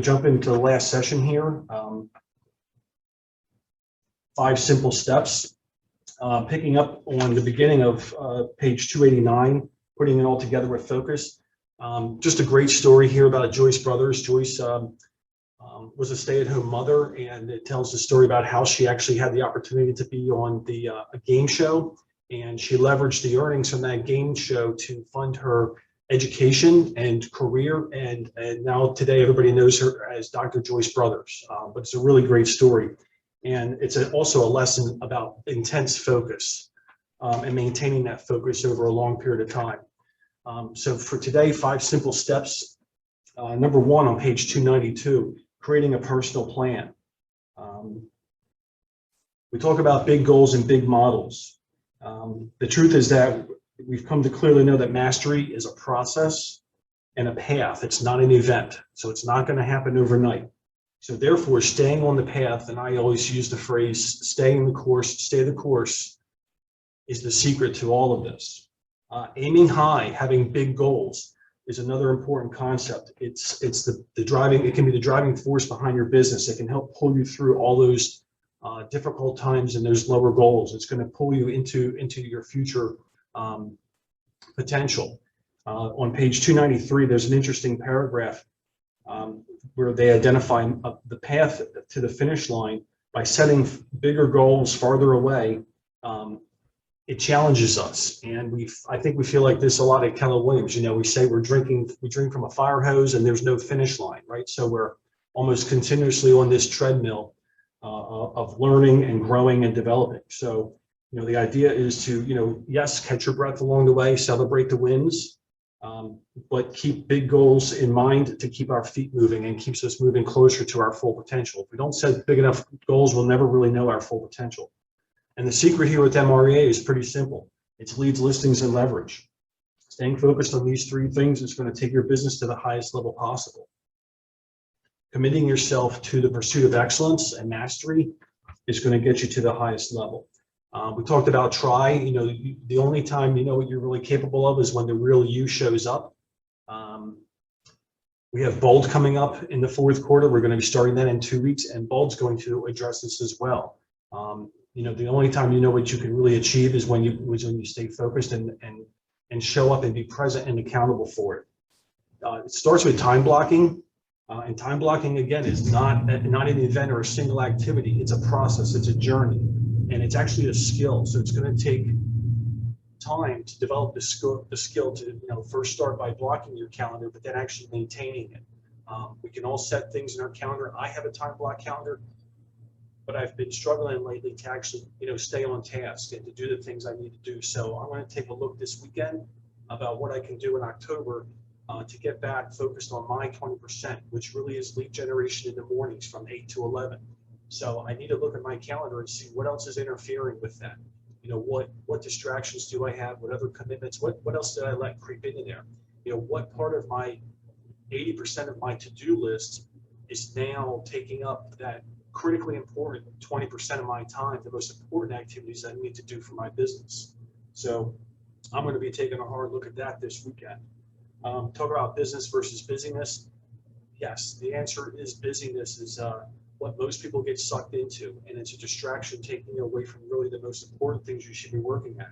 Jump into the last session here. 5 simple steps. Picking up on the beginning of page 289, putting it all together with focus. Just a great story here about Joyce Brothers. Joyce was a stay-at-home mother, and it tells the story about how she actually had the opportunity to be on the a game show, and she leveraged the earnings from that game show to fund her education and career, and now today everybody knows her as Dr. Joyce Brothers. But it's a really great story, and it's also a lesson about intense focus and maintaining that focus over a long period of time. So for today, 5 simple steps. Number 1 on page 292, creating a personal plan. We talk about big goals and big models. The truth is that we've come to clearly know that mastery is a process and a path. It's not an event, so it's not going to happen overnight. So therefore, staying on the path, and I always use the phrase, staying the course, stay the course, is the secret to all of this. Aiming high, having big goals is another important concept. It's the driving, it can be the driving force behind your business. It can help pull you through all those difficult times and those lower goals. It's going to pull you into your future potential. On page 293, there's an interesting paragraph where they identify the path to the finish line by setting bigger goals farther away. It challenges us, and I think we feel like this a lot at Keller Williams. You know, we say we drink from a fire hose, and there's no finish line, right? So we're almost continuously on this treadmill of learning and growing and developing. So, you know, the idea is to, you know, yes, catch your breath along the way, celebrate the wins, but keep big goals in mind to keep our feet moving and keeps us moving closer to our full potential. If we don't set big enough goals, we'll never really know our full potential. And the secret here with MREA is pretty simple. It's leads, listings, and leverage. Staying focused on these 3 things is going to take your business to the highest level possible. Committing yourself to the pursuit of excellence and mastery is going to get you to the highest level. We talked about try. You know, the only time you know what you're really capable of is when the real you shows up. We have Bold coming up in the 4th quarter. We're going to be starting that in 2 weeks, and Bold's going to address this as well. You know, the only time you know what you can really achieve is when you stay focused and show up and be present and accountable for it. It starts with time blocking, and time blocking again is not an event or a single activity. It's a process. It's a journey, and it's actually a skill. So it's going to take time to develop the skill to, you know, first start by blocking your calendar, but then actually maintaining it. We can all set things in our calendar. I have a time block calendar, but I've been struggling lately to actually, you know, stay on task and to do the things I need to do. So I'm going to take a look this weekend about what I can do in October to get back focused on my 20%, which really is lead generation in the mornings from 8 to 11. So I need to look at my calendar and see what else is interfering with that. You know, what distractions do I have? What other commitments? What else did I let creep into there? You know, what part of my 80% of my to-do list is now taking up that critically important 20% of my time, the most important activities I need to do for my business. So I'm going to be taking a hard look at that this weekend. Talk about business versus busyness. Yes, the answer is busyness is what most people get sucked into, and it's a distraction taking you away from really the most important things you should be working at.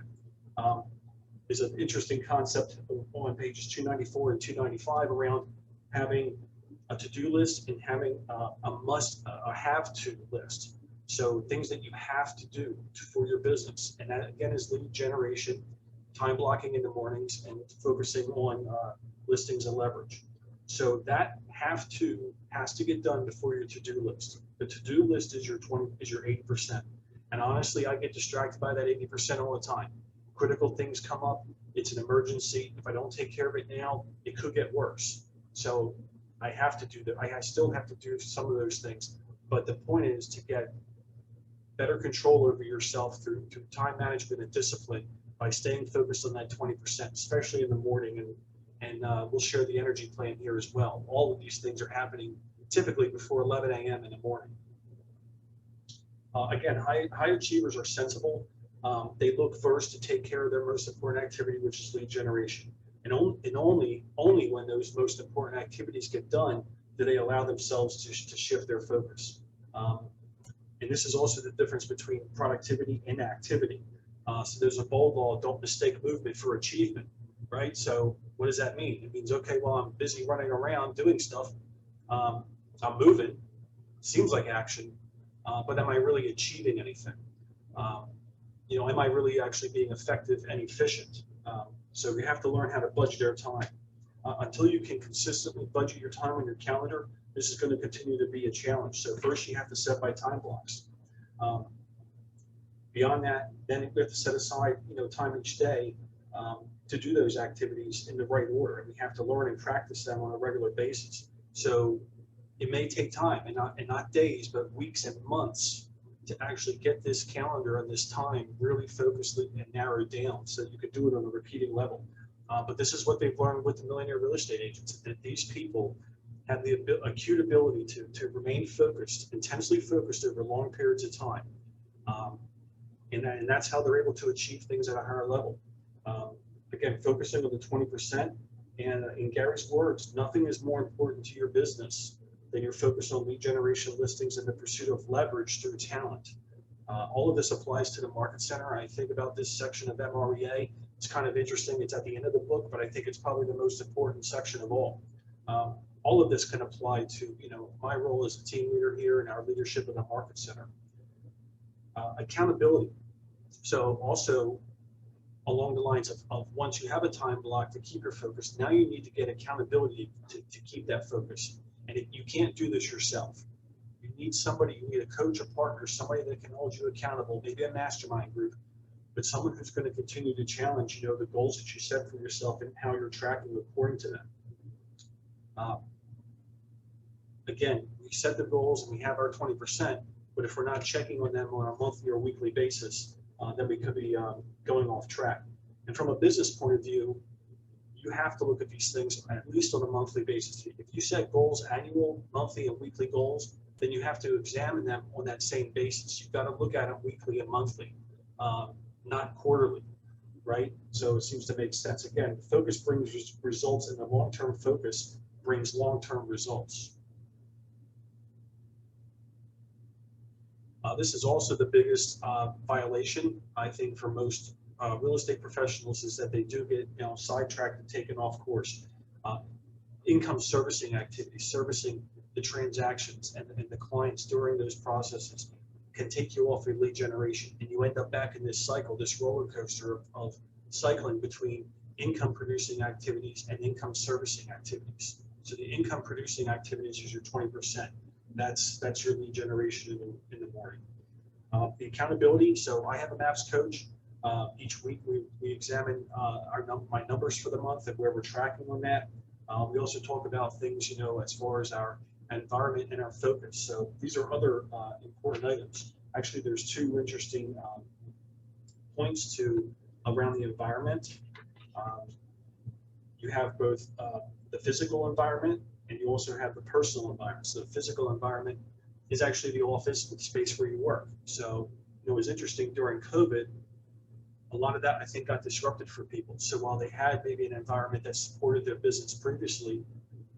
There's an interesting concept on pages 294 and 295 around having a to-do list and having a have-to list. So things that you have to do for your business. And that again is lead generation, time blocking in the mornings, and focusing on listings and leverage. So that has to get done before your to-do list. The to-do list is your 80%. And honestly, I get distracted by that 80% all the time. Critical things come up, it's an emergency. If I don't take care of it now, it could get worse. So I have to do that. I still have to do some of those things, but the point is to get better control over yourself through time management and discipline by staying focused on that 20%, especially in the morning. And we'll share the energy plan here as well. All of these things are happening typically before 11 a.m. in the morning. Again, high achievers are sensible. They look first to take care of their most important activity, which is lead generation. And only when those most important activities get done do they allow themselves to shift their focus? And this is also the difference between productivity and activity. So there's a bold law, don't mistake movement for achievement, right? So what does that mean? It means, okay, well, I'm busy running around doing stuff. I'm moving, seems like action, but am I really achieving anything? Am I really actually being effective and efficient? So you have to learn how to budget your time. Until you can consistently budget your time on your calendar, this is going to continue to be a challenge. So first you have to set by time blocks. Beyond that, then you have to set aside time each day to do those activities in the right order. And we have to learn and practice them on a regular basis. So it may take time, and not days, but weeks and months to actually get this calendar and this time really focused and narrowed down so that you could do it on a repeating level. But this is what they've learned with the millionaire real estate agents, that these people have the acute ability to remain focused, intensely focused over long periods of time. And that's how they're able to achieve things at a higher level. Again, focusing on the 20%, and in Gary's words, nothing is more important to your business than your focus on lead generation, listings, and the pursuit of leverage through talent. All of this applies to the market center. I think about this section of MREA. It's kind of interesting. It's at the end of the book, but I think it's probably the most important section of all. All of this can apply to my role as a team leader here and our leadership in the market center. Accountability. So also along the lines of once you have a time block to keep your focus, now you need to get accountability to keep that focus. And you can't do this yourself. You need somebody, you need a coach, a partner, somebody that can hold you accountable, maybe a mastermind group, but someone who's going to continue to challenge the goals that you set for yourself and how you're tracking according to them. Again, we set the goals and we have our 20%, but if we're not checking on them on a monthly or weekly basis, then we could be going off track. And from a business point of view, you have to look at these things at least on a monthly basis. If you set goals, annual, monthly, and weekly goals, then you have to examine them on that same basis. You've got to look at them weekly and monthly, not quarterly, right? So it seems to make sense. Again, focus brings results, and the long-term focus brings long-term results. This is also the biggest violation, I think, for most real estate professionals, is that they do get sidetracked and taken off course. Income servicing activities, servicing the transactions and the clients during those processes can take you off your lead generation, and you end up back in this cycle, this roller coaster of cycling between income producing activities and income servicing activities. So the income producing activities is your 20%. That's your lead generation in the morning. The accountability. So I have a MAPS coach. Each week we examine my numbers for the month and where we're tracking on that. We also talk about things, as far as our environment and our focus. So these are other important items. Actually, there's two interesting points around the environment. You have both the physical environment, and you also have the personal environment. So the physical environment is actually the office, the space where you work. So it was interesting during COVID, a lot of that I think got disrupted for people. So while they had maybe an environment that supported their business previously,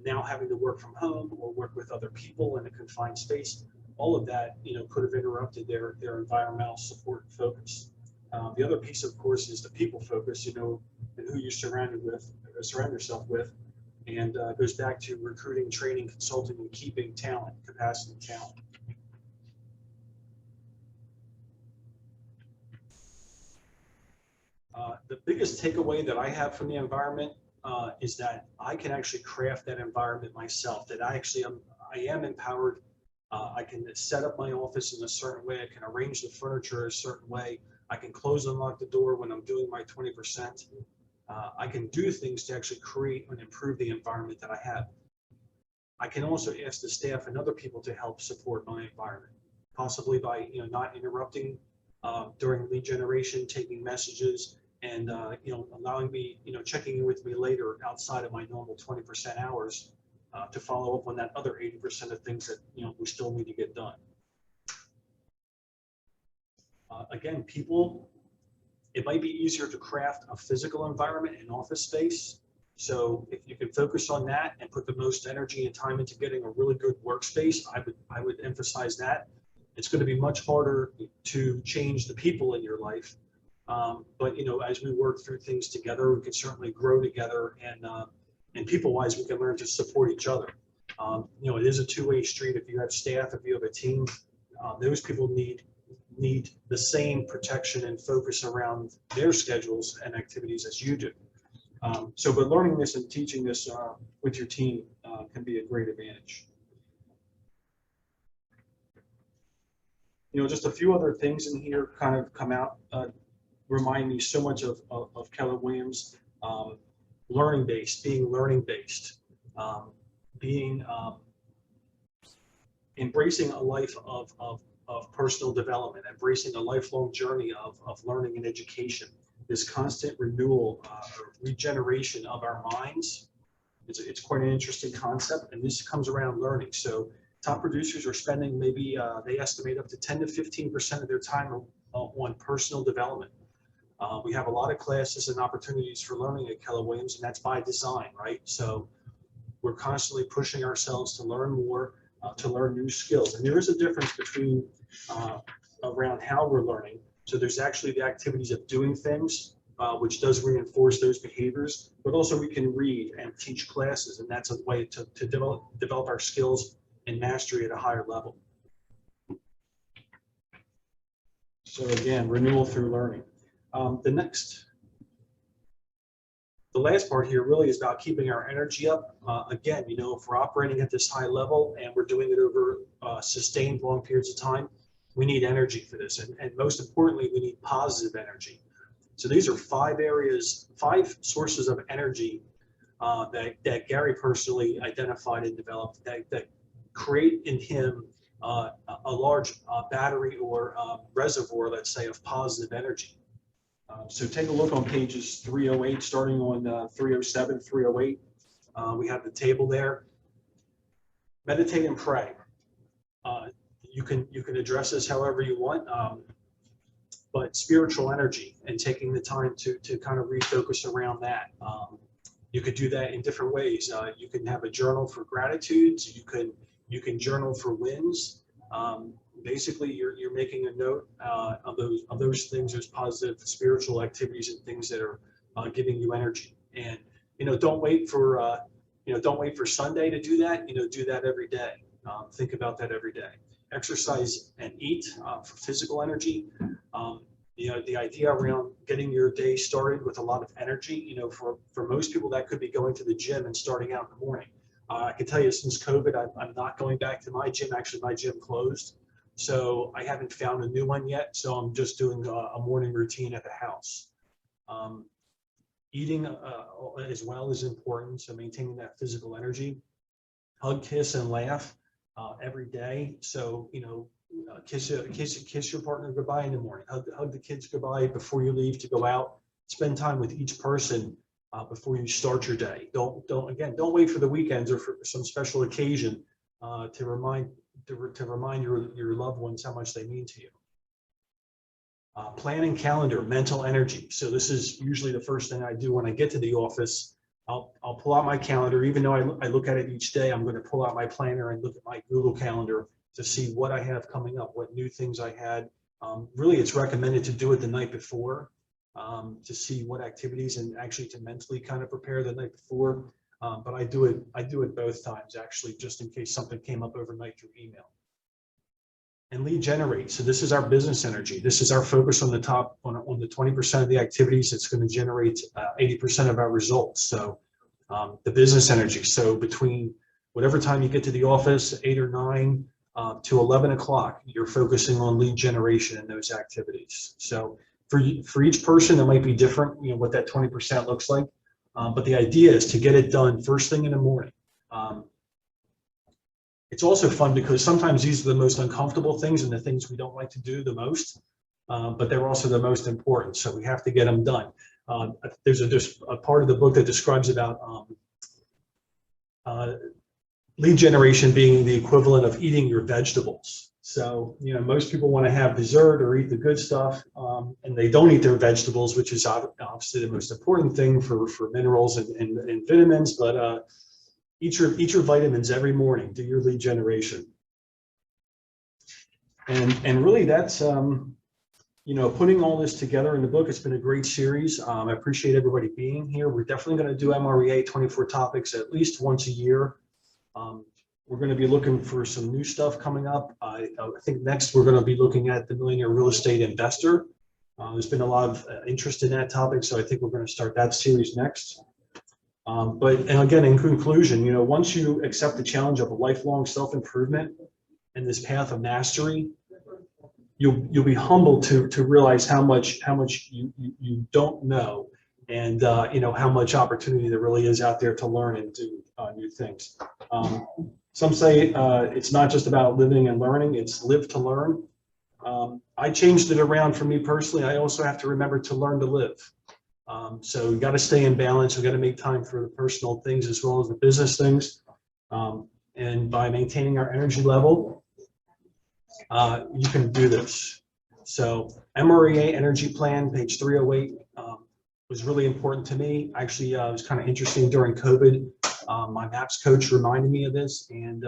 now having to work from home or work with other people in a confined space, all of that could have interrupted their environmental support and focus. The other piece, of course, is the people focus, and who you surround yourself with. And goes back to recruiting, training, consulting, and keeping talent, capacity talent. The biggest takeaway that I have from the environment is that I can actually craft that environment myself, that I am empowered. I can set up my office in a certain way. I can arrange the furniture a certain way. I can close and lock the door when I'm doing my 20%. I can do things to actually create and improve the environment that I have. I can also ask the staff and other people to help support my environment, possibly by not interrupting during lead generation, taking messages, and allowing me, checking in with me later outside of my normal 20% hours to follow up on that other 80% of things that we still need to get done. Again, people. It might be easier to craft a physical environment, an office space, So if you can focus on that and put the most energy and time into getting a really good workspace, I would emphasize that. It's going to be much harder to change the people in your life. But as we work through things together, we can certainly grow together, and people-wise, we can learn to support each other. It is a two-way street. If you have staff, if you have a team, those people need the same protection and focus around their schedules and activities as you do. But learning this and teaching this with your team can be a great advantage. Just a few other things in here kind of come out, remind me so much of Keller Williams. Learning-based, being learning-based, being embracing a life of personal development, embracing a lifelong journey of learning and education. This constant renewal or regeneration of our minds. It's quite an interesting concept, and this comes around learning. So top producers are spending maybe, they estimate up to 10 to 15% of their time on personal development. We have a lot of classes and opportunities for learning at Keller Williams, and that's by design, right? So we're constantly pushing ourselves to learn more, to learn new skills. And there is a difference between around how we're learning. So there's actually the activities of doing things, which does reinforce those behaviors, but also we can read and teach classes, and that's a way to develop our skills and mastery at a higher level. So again, renewal through learning. The last part here really is about keeping our energy up. Again, if we're operating at this high level and we're doing it over sustained long periods of time, we need energy for this. And most importantly, we need positive energy. So these are five sources of energy that Gary personally identified and developed that create in him a large battery or reservoir, let's say, of positive energy. So take a look on pages 308, starting on 307, 308. We have the table there. Meditate and pray. You can address this however you want, but spiritual energy and taking the time to kind of refocus around that. You could do that in different ways. You can have a journal for gratitudes. You can journal for wins. Basically, you're making a note of those things, those positive spiritual activities and things that are giving you energy. And don't wait for Sunday to do that. Do that every day. Think about that every day. Exercise and eat for physical energy. The idea around getting your day started with a lot of energy. For most people, that could be going to the gym and starting out in the morning. I can tell you, since COVID, I'm not going back to my gym. Actually, my gym closed. So I haven't found a new one yet. So I'm just doing a morning routine at the house. Eating as well is important. So maintaining that physical energy. Hug, kiss, and laugh every day. So, kiss your partner goodbye in the morning. Hug the kids goodbye before you leave to go out. Spend time with each person before you start your day. Don't wait for the weekends or for some special occasion to remind your loved ones how much they mean to you. Planning calendar, mental energy. So this is usually the first thing I do when I get to the office. I'll pull out my calendar. Even though I look at it each day, I'm going to pull out my planner and look at my Google Calendar to see what I have coming up, what new things I had. Really, it's recommended to do it the night before to see what activities and actually to mentally kind of prepare the night before. But I do it both times, actually, just in case something came up overnight through email. And lead generate. So this is our business energy. This is our focus on the top, on the 20% of the activities that's going to generate 80% of our results. So the business energy. So between whatever time you get to the office, 8 or 9 to 11 o'clock, you're focusing on lead generation in those activities. So for each person, it might be different, what that 20% looks like. But the idea is to get it done first thing in the morning. It's also fun because sometimes these are the most uncomfortable things and the things we don't like to do the most, but they're also the most important. So we have to get them done. There's a part of the book that describes about lead generation being the equivalent of eating your vegetables. So, most people want to have dessert or eat the good stuff, and they don't eat their vegetables, which is obviously the most important thing for minerals and vitamins. But eat your vitamins every morning. Do your lead generation, and really that's putting all this together in the book. It's been a great series. I appreciate everybody being here. We're definitely going to do MREA 24 topics at least once a year. We're going to be looking for some new stuff coming up. I think next we're going to be looking at the millionaire real estate investor. There's been a lot of interest in that topic, so I think we're going to start that series next. And again, in conclusion, once you accept the challenge of a lifelong self-improvement and this path of mastery, you'll be humbled to realize how much you don't know, and how much opportunity there really is out there to learn and do new things. Some say it's not just about living and learning, it's live to learn. I changed it around for me personally. I also have to remember to learn to live. So we got to stay in balance. We got to make time for the personal things as well as the business things. And by maintaining our energy level, you can do this. So MREA Energy Plan, page 308, was really important to me. Actually, it was kind of interesting during COVID. My MAPS coach reminded me of this, and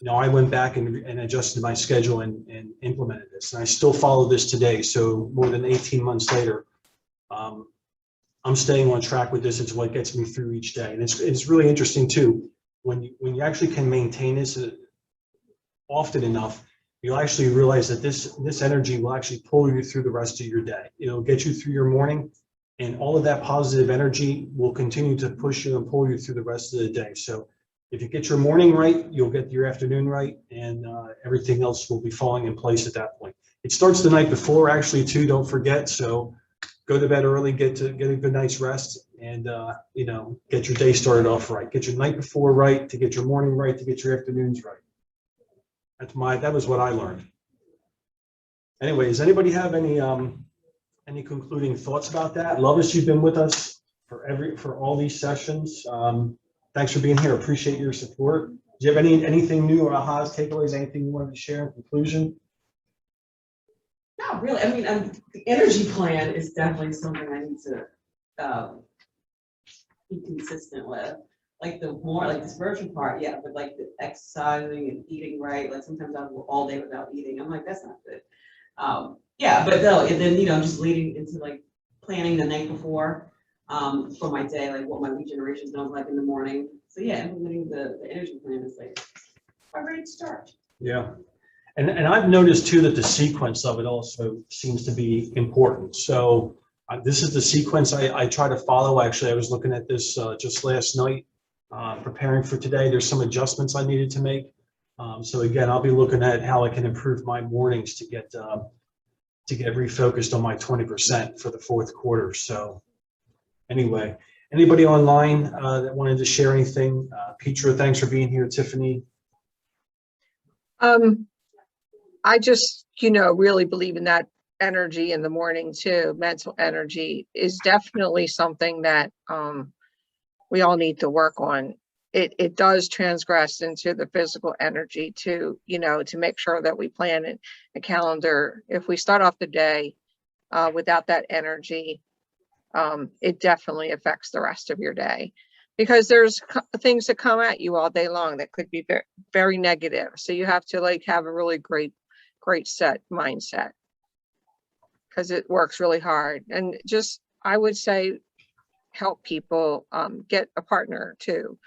I went back and adjusted my schedule and implemented this, and I still follow this today. So more than 18 months later, I'm staying on track with this. It's what gets me through each day, and it's really interesting too. When you actually can maintain this often enough, you'll actually realize that this energy will actually pull you through the rest of your day. It'll get you through your morning, and all of that positive energy will continue to push you and pull you through the rest of the day. So if you get your morning right, you'll get your afternoon right, and everything else will be falling in place at that point. It starts the night before, actually, too, don't forget. So go to bed early, get a good night's rest, and get your day started off right. Get your night before right to get your morning right to get your afternoons right. That was what I learned. Anyway, does anybody have any concluding thoughts about that? Lovis, you've been with us for all these sessions. Thanks for being here. Appreciate your support. Do you have anything new or ahas, takeaways, anything you wanted to share in conclusion? Not really. I mean, the energy plan is definitely something I need to be consistent with. Like the spiritual part, yeah, but like the exercising and eating right. Like sometimes I'll go all day without eating. I'm like, that's not good. Yeah, but no, and then just leading into like planning the night before for my day, like what my lead generation is like in the morning. So yeah, implementing the energy plan is like a great start. Yeah. And I've noticed too that the sequence of it also seems to be important. So this is the sequence I try to follow. Actually, I was looking at this just last night, preparing for today. There's some adjustments I needed to make. So again, I'll be looking at how I can improve my mornings to get refocused on my 20% for the fourth quarter. So anyway, anybody online that wanted to share anything? Petra, thanks for being here. Tiffany. I just, really believe in that energy in the morning too. Mental energy is definitely something that we all need to work on. It does transgress into the physical energy to make sure that we plan a calendar. If we start off the day without that energy, it definitely affects the rest of your day, because there's things that come at you all day long that could be very, very negative. So you have to have a really great mindset, because it works really hard. And just, I would say, help people get a partner too,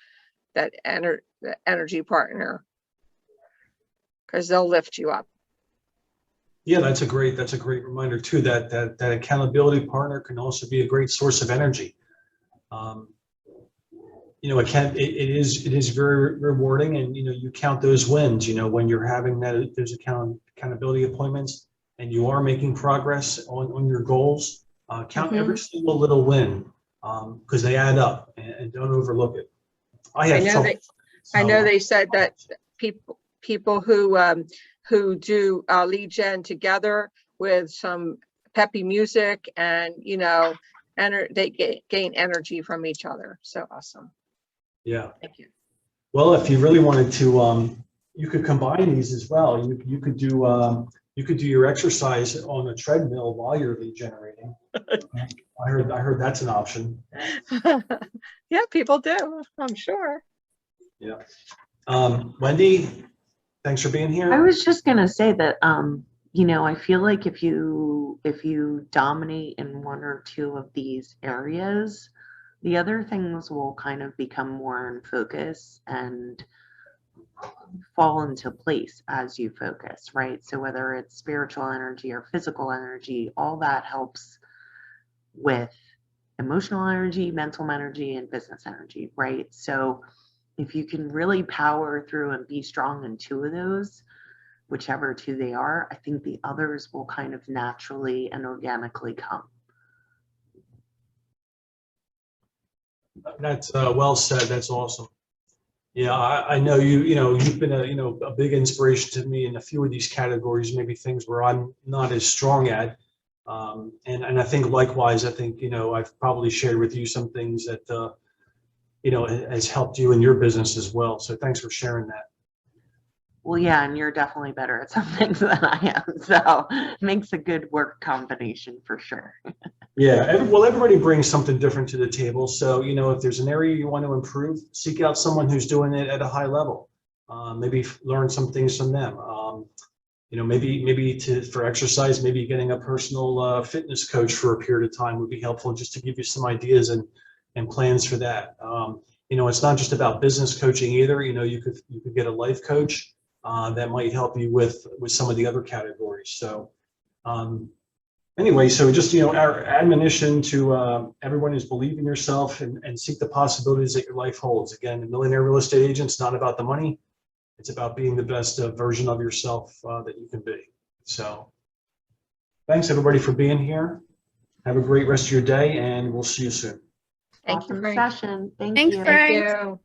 that energy partner, because they'll lift you up. Yeah, that's a great reminder too, that accountability partner can also be a great source of energy. It is very rewarding, and you count those wins, when you're having those accountability appointments and you are making progress on your goals. Count every single little win, because they add up, and don't overlook it. I know they said that people who do lead gen together with some peppy music, and they gain energy from each other. So awesome. Yeah. Thank you. Well, if you really wanted to you could combine these as well. You could do your exercise on a treadmill while you're lead generating. I heard that's an option. Yeah, people do, I'm sure. Yeah. Wendy, thanks for being here. I was just gonna say that, you know, I feel like if you dominate in one or two of these areas, the other things will kind of become more in focus and fall into place as you focus, right? So whether it's spiritual energy or physical energy, all that helps with emotional energy, mental energy, and business energy, right? So if you can really power through and be strong in two of those, whichever two they are, I think the others will kind of naturally and organically come. That's well said. That's awesome. Yeah, I know you've been a big inspiration to me in a few of these categories, maybe things where I'm not as strong at. And I think likewise, I think, I've probably shared with you some things that, has helped you in your business as well. So thanks for sharing that. Well, yeah, and you're definitely better at some things than I am. So it makes a good work combination for sure. Yeah, well, everybody brings something different to the table. So, if there's an area you want to improve, seek out someone who's doing it at a high level. Maybe learn some things from them. Maybe for exercise, maybe getting a personal fitness coach for a period of time would be helpful, just to give you some ideas and plans for that. It's not just about business coaching either. You could get a life coach that might help you with some of the other categories. So. Anyway, so just, our admonition to everyone is believe in yourself and seek the possibilities that your life holds. Again, the Millionaire Real Estate Agent's not about the money. It's about being the best version of yourself that you can be. So thanks everybody for being here. Have a great rest of your day, and we'll see you soon. Thank you, Awesome Frank. session. Thank Thanks, you. Frank. Thank you.